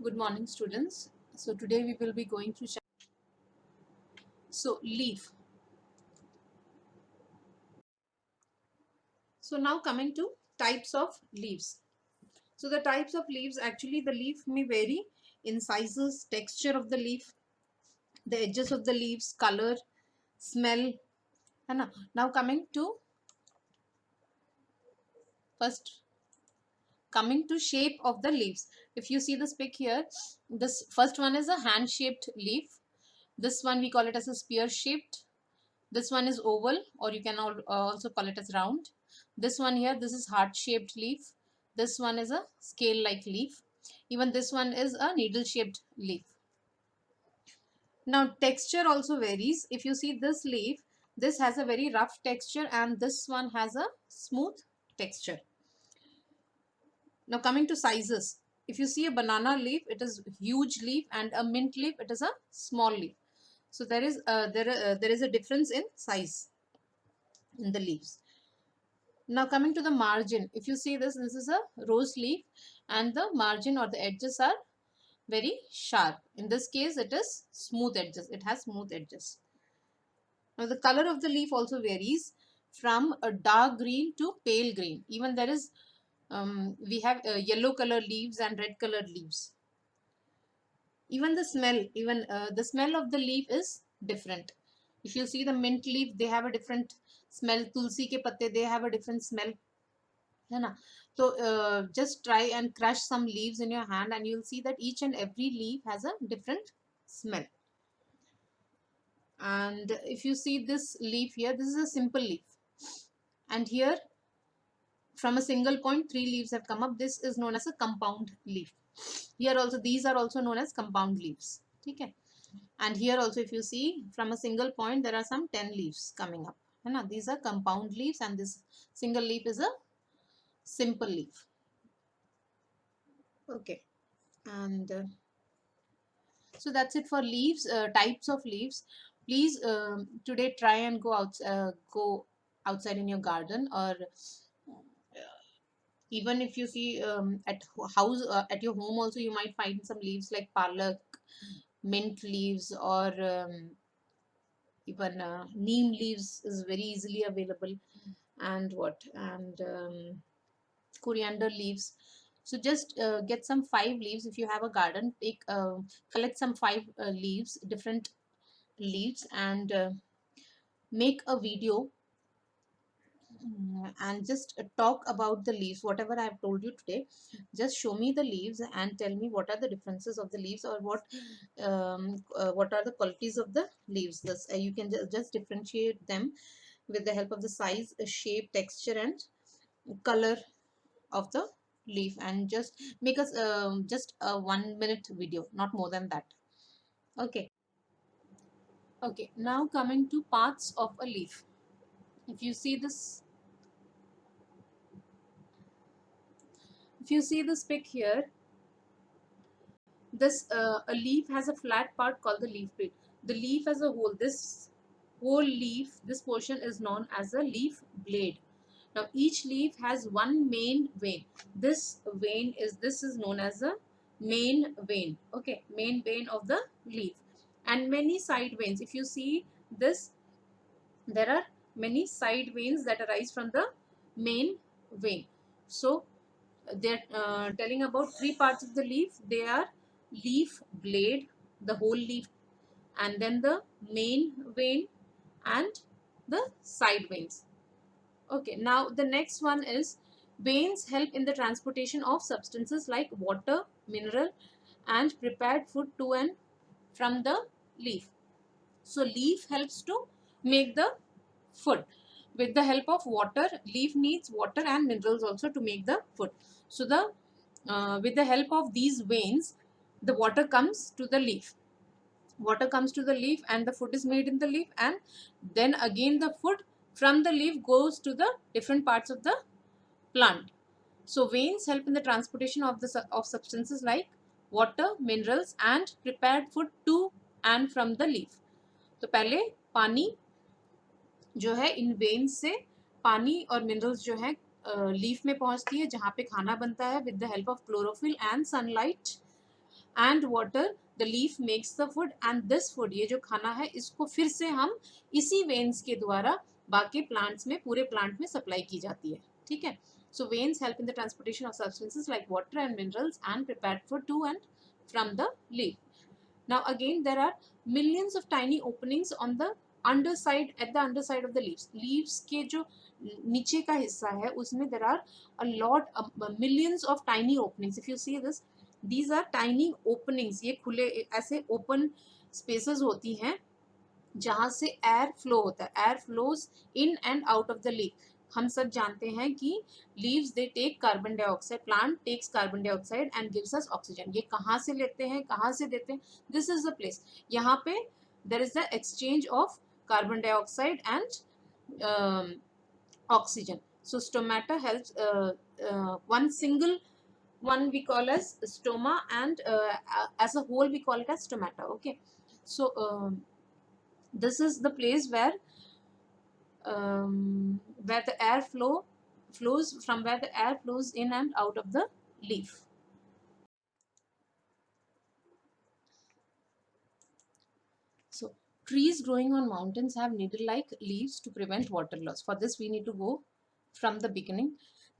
Good morning, students. So today we will be going through leaf. So now coming to types of leaves. So the types of leaves, actually the leaf may vary in sizes, texture of the leaf, the edges of the leaves, color, smell. है ना? Now coming to shape of the leaves. If you see this pic here, this first one is a hand shaped leaf. This one we call it as a spear shaped. This one is oval, or you can also call it as round. This one here, this is heart shaped leaf. This one is a scale like leaf. Even this one is a needle shaped leaf. Now texture also varies. If you see this leaf, this has a very rough texture and this one has a smooth texture. Now coming to sizes, if you see a banana leaf, it is huge leaf, and a mint leaf, it is a small leaf. So there is a difference in size in the leaves. Now coming to the margin, if you see this is a rose leaf and the margin or the edges are very sharp. In this case, it is smooth edges. It has smooth edges. Now the color of the leaf also varies from a dark green to pale green. Even there is, we have yellow color leaves and red colored leaves. Even the smell of the leaf is different. If you see the mint leaf, they have a different smell. Tulsi ke patte, they have a different smell. है ना? So just try and crush some leaves in your hand and you'll see that each and every leaf has a different smell. And if you see this leaf here, this is a simple leaf, and here from a single point 3 leaves have come up. This is known as a compound leaf. Here also, these are also known as compound leaves. Okay. And here also, if you see from a single point, there are some 10 leaves coming up. These are compound leaves and this single leaf is a simple leaf. Okay. And so that's it for leaves, types of leaves. Please today try and go outside in your garden, or even if you see at your home also, you might find some leaves like palak, mint leaves, or even neem leaves is very easily available, and coriander leaves. So just get some 5 leaves. If you have a garden, collect some 5 leaves, different leaves, and make a video and just talk about the leaves. Whatever I have told you today, just show me the leaves and tell me what are the differences of the leaves, or what are the qualities of the leaves. This you can just differentiate them with the help of the size, shape, texture, and color of the leaf, and just make us just a 1-minute video, not more than that. Okay. Okay, now coming to parts of a leaf. If you see this, pic here, this a leaf has a flat part called the leaf blade. The leaf as a whole, this whole leaf, this portion is known as a leaf blade. Now each leaf has one main vein. This is known as a main vein. Okay, main vein of the leaf, and many side veins. If you see this, there are many side veins that arise from the main vein. So they're telling about 3 parts of the leaf. They are leaf blade, the whole leaf, and then the main vein and the side veins. Okay, now the next one is veins help in the transportation of substances like water, mineral, and prepared food to and from the leaf. So leaf helps to make the food. With the help of water, leaf needs water and minerals also to make the food. So with the help of these veins, the water comes to the leaf. And the food is made in the leaf, and then again the food from the leaf goes to the different parts of the plant. So veins help in the transportation of substances like water, minerals, and prepared food to and from the leaf. तो पहले पानी जो है इन veins से पानी और minerals जो है लीफ में पहुंचती है, जहाँ पे खाना बनता है with the help of chlorophyll and sunlight, and water the leaf makes the food, and this food, ये जो खाना है इसको फिर से हम इसी veins के द्वारा बाकी plants में, पूरे plant में supply की जाती है. ठीक है. So veins help in the transportation of substances like water and minerals and prepared food to and from the leaf. Now again there are millions of tiny openings on the underside, at the underside of the leaves. Leaves के जो नीचे का हिस्सा है उसमें there are a lot millions of tiny openings. If you see this, these are tiny openings. ये खुले ऐसे open spaces होती हैं जहाँ से एयर फ्लो होता है. Air flows in and out of the leaf. हम सब जानते हैं कि leaves they take carbon dioxide, plant takes carbon dioxide and gives us oxygen. ये कहाँ से लेते हैं, कहाँ से देते हैं? This is the place. यहाँ पे there is the exchange of carbon dioxide and oxygen. So stomata helps one single one we call as stoma, and as a whole we call it as stomata. Okay, so this is the place where the air flows, from where the air flows in and out of the leaf. So trees growing on mountains have needle-like leaves to prevent water loss. For this we need to go from the beginning.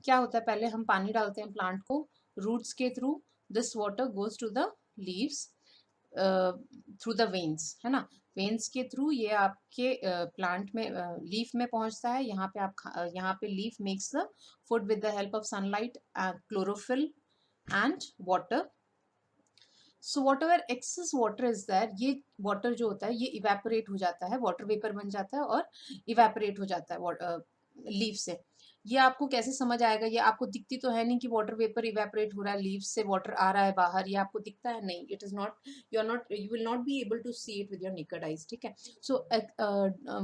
क्या होता है, पहले हम पानी डालते हैं plant को, roots के through this water goes to the leaves through the veins, है ना. वेन्स के थ्रू ये आपके प्लांट में लीफ में पहुंचता है. यहाँ पे आप यहाँ पे leaf makes the food with the help of sunlight, chlorophyll and water. So whatever excess water is there, ये वाटर जो होता है ये इवेपोरेट हो जाता है, वाटर वेपर बन जाता है और इवेपोरेट हो जाता है लीफ से. ये आपको कैसे समझ आएगा? ये आपको दिखती तो है नहीं कि वाटर वेपर इवेपोरेट हो रहा है, लीफ से वाटर आ रहा है बाहर, ये आपको दिखता है नहीं. It is not, you will not be able to see it with your naked eyes. ठीक है. So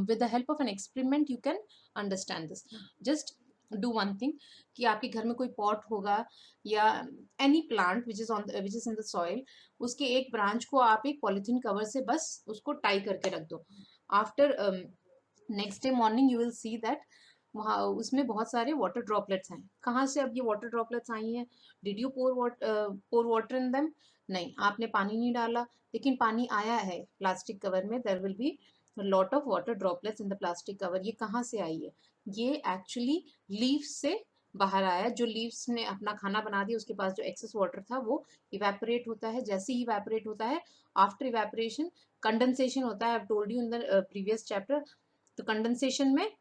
with the help of an experiment you can understand this. Just do one thing, कि आपके घर में कोई पॉट होगा या any plant which is in the soil, उसके एक ब्रांच को आप एक पॉलिथीन कवर से बस उसको टाई करके रख दो. After next day morning you will see that वहाँ उसमें बहुत सारे वाटर ड्रॉपलेट्स हैं. कहाँ से अब ये वाटर ड्रॉपलेट्स आई हैं? Did you pour water in them? नहीं, आपने पानी नहीं डाला, लेकिन पानी आया है प्लास्टिक कवर में. There will be lot of water droplets in the plastic cover. ये कहाँ से आई है? ये एक्चुअली लीफ से बाहर आया. जो लीव्स ने अपना खाना बना दिया, उसके पास जो एक्सेस वाटर था वो इवेपोरेट होता है. जैसे ही इवेपोरेट होता है, आफ्टर इवेपोरेशन कंडेंसेशन होता है. I have told you in the previous chapter. तो कंडेंसेशन में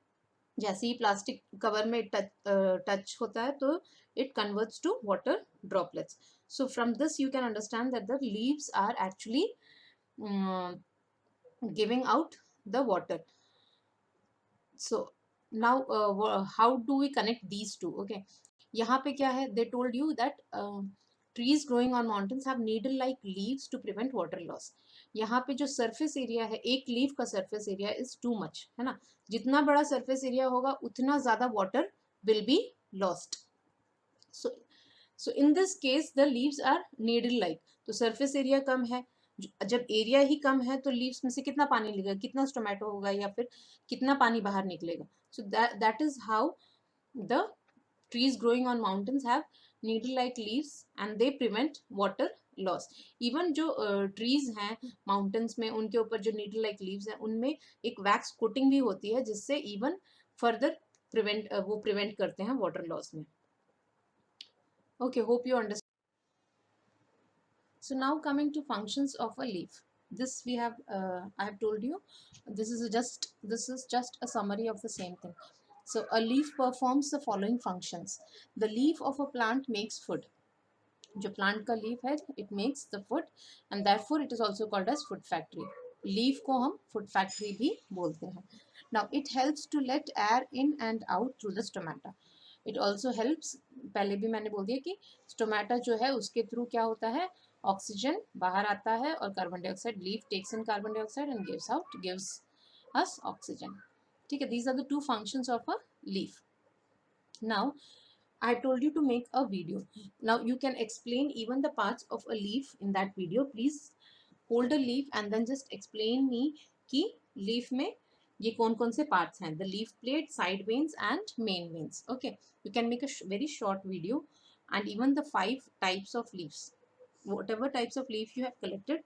जैसे ही प्लास्टिक कवर में टच होता है तो it converts to water droplets. So from this you can understand that the leaves are actually giving out the water. So now how do we connect these two? Okay, यहाँ पे क्या है? They told you that trees growing on mountains have needle like leaves to prevent water loss. यहाँ पे जो surface area है, एक leaf का surface area is too much, है ना. जितना बड़ा surface area होगा उतना ज़्यादा water will be lost. So in this case the leaves are needle like. तो surface area कम है, जब एरिया ही कम है तो लीव्स में से कितना पानी निकलेगा, कितना स्टोमेटो होगा या फिर कितना पानी बाहर निकलेगा. So that is how the trees growing on mountains have needle like leaves and they prevent water loss. even जो trees हैं mountains में, उनके ऊपर जो needle like leaves हैं उनमें एक wax coating भी होती है जिससे even further वो prevent करते हैं water loss में. Okay, hope you understand. So now coming to functions of a leaf. This we have I have told you, this is just a summary of the same thing. So a leaf performs the following functions. The leaf of a plant makes food. जो plant का leaf है, it makes the food and therefore it is also called as food factory. Leaf को हम food factory भी बोलते हैं. Now it helps to let air in and out through the stomata. It also helps, पहले भी मैंने बोल दिया कि स्टोमेटा जो है उसके थ्रू क्या होता है, ऑक्सीजन बाहर आता है और carbon dioxide, leaf takes in carbon dioxide and gives us oxygen. ठीक है. these are the two functions of a leaf. Now I told you to make a video. Now you can explain even the parts of a leaf in that video. Please hold a leaf and then just explain me कि leaf में ये कौन कौन से parts हैं. The leaf plate, side veins and main veins. Okay, you can make a very short video and even the 5 types of leaves. whatever types of leaf you have collected,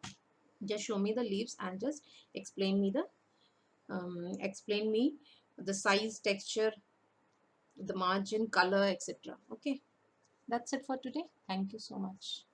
just show me the leaves and just explain me the size, texture, the margin, color, etc. Okay, that's it for today. Thank you so much.